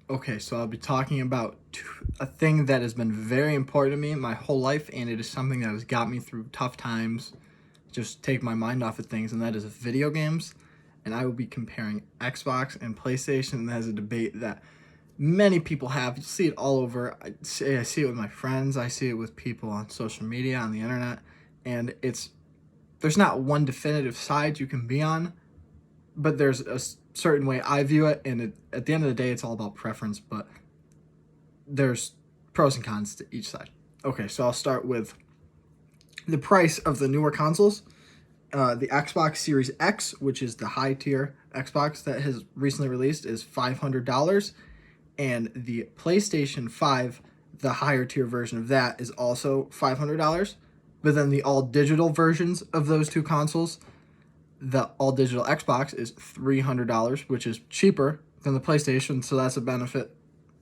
Okay, so I'll be talking about a thing that has been very important to me my whole life, and it is something that has got me through tough times, just take my mind off of things, and that is video games. And I will be comparing Xbox and PlayStation. That is a debate that many people have. You see it all over. I see it with my friends. I see it with people on social media, on the internet, and there's not one definitive side you can be on, but there's a certain way I view it, and at the end of the day, it's all about preference. But there's pros and cons to each side. Okay, so I'll start with the price of the newer consoles. The Xbox Series X, which is the high tier Xbox that has recently released, is $500, and the PlayStation 5, the higher tier version of that, is also $500. But then the all digital versions of those two consoles, the all digital Xbox is $300, which is cheaper than the PlayStation, so that's a benefit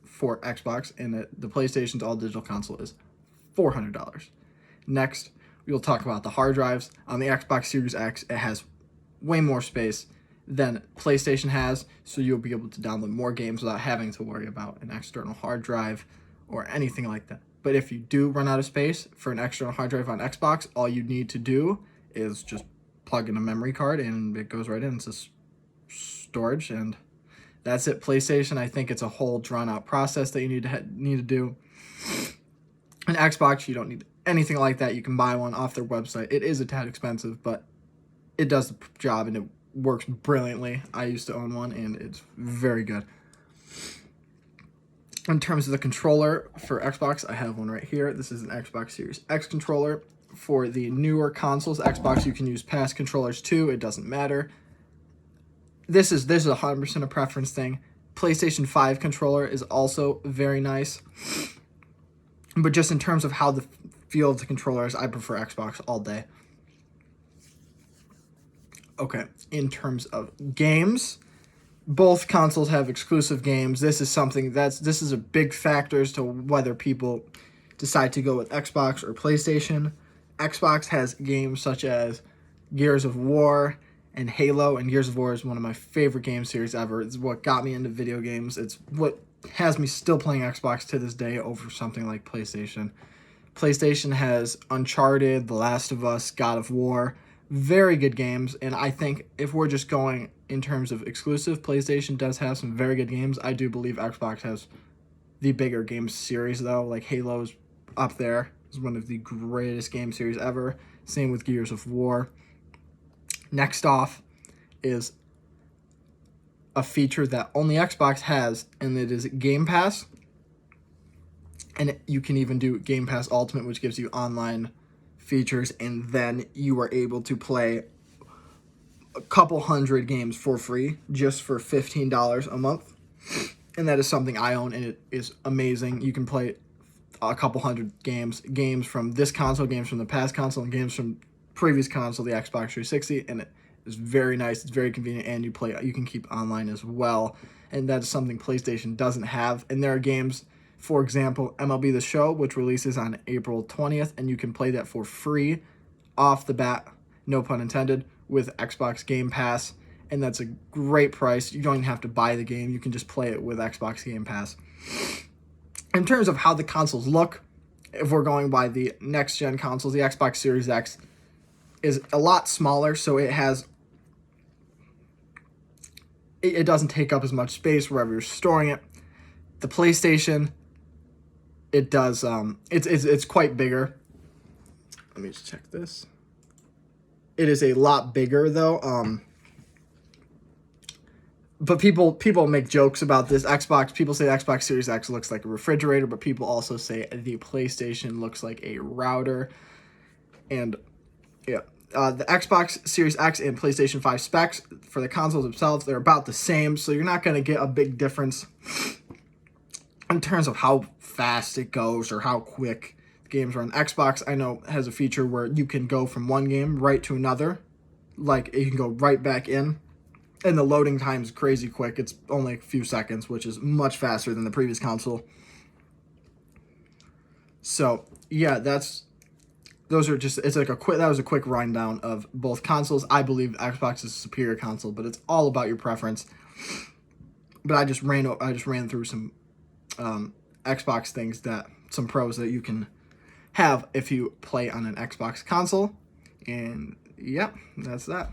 for Xbox, and the PlayStation's all digital console is $400. Next, we'll talk about the hard drives. On the Xbox Series X, it has way more space than PlayStation has, so you'll be able to download more games without having to worry about an external hard drive or anything like that. But if you do run out of space for an external hard drive on Xbox, all you need to do is just plug in a memory card and it goes right in. It's just storage, and that's it. PlayStation, I think it's a whole drawn out process that you need to do. An Xbox, you don't need anything like that. You can buy one off their website. It is a tad expensive, but it does the job and it works brilliantly. I used to own one and it's very good. In terms of the controller for Xbox, I have one right here. This is an Xbox Series X controller. For the newer consoles, Xbox, you can use past controllers too. It doesn't matter. This is 100% a preference thing. PlayStation 5 controller is also very nice. But just in terms of how the feel of the controllers, I prefer Xbox all day. Okay, in terms of games, both consoles have exclusive games. This is a big factor as to whether people decide to go with Xbox or PlayStation. Xbox has games such as Gears of War and Halo, and Gears of War is one of my favorite game series ever. It's what got me into video games. It's what has me still playing Xbox to this day over something like PlayStation. PlayStation has Uncharted, The Last of Us, God of War, very good games, and I think if we're just going in terms of exclusive, PlayStation does have some very good games. I do believe Xbox has the bigger game series, though. Like Halo's up there. It's one of the greatest game series ever. Same with Gears of War. Next off is a feature that only Xbox has, and it is Game Pass. And you can even do Game Pass Ultimate, which gives you online features, and then you are able to play a couple hundred games for free just for $15 a month. And that is something I own, and it is amazing. You can play a couple hundred games from this console, games from the past console, and games from previous console, the Xbox 360, and it is very nice. It's very convenient, and you can keep online as well, and that is something PlayStation doesn't have. And there are games, for example, MLB The Show, which releases on April 20th, and you can play that for free off the bat, no pun intended, with Xbox Game Pass, and that's a great price. You don't even have to buy the game. You can just play it with Xbox Game Pass. In terms of how the consoles look, if we're going by the next-gen consoles, the Xbox Series X is a lot smaller, so it doesn't take up as much space wherever you're storing it. The PlayStation, it does, it's quite bigger. Let me just check this. It is a lot bigger, though. But people make jokes about this. People say the Xbox Series X looks like a refrigerator, but people also say the PlayStation looks like a router. And yeah, the Xbox Series X and PlayStation 5 specs for the consoles themselves, they're about the same, so you're not going to get a big difference in terms of how fast it goes or how quick the games run. Xbox, I know, has a feature where you can go from one game right to another. Like, you can go right back in. And the loading time is crazy quick. It's only a few seconds, which is much faster than the previous console. So, yeah, that was a quick rundown of both consoles. I believe Xbox is a superior console, but it's all about your preference. but I just ran through some Xbox things, that some pros that you can have if you play on an Xbox console. And yeah, that's that.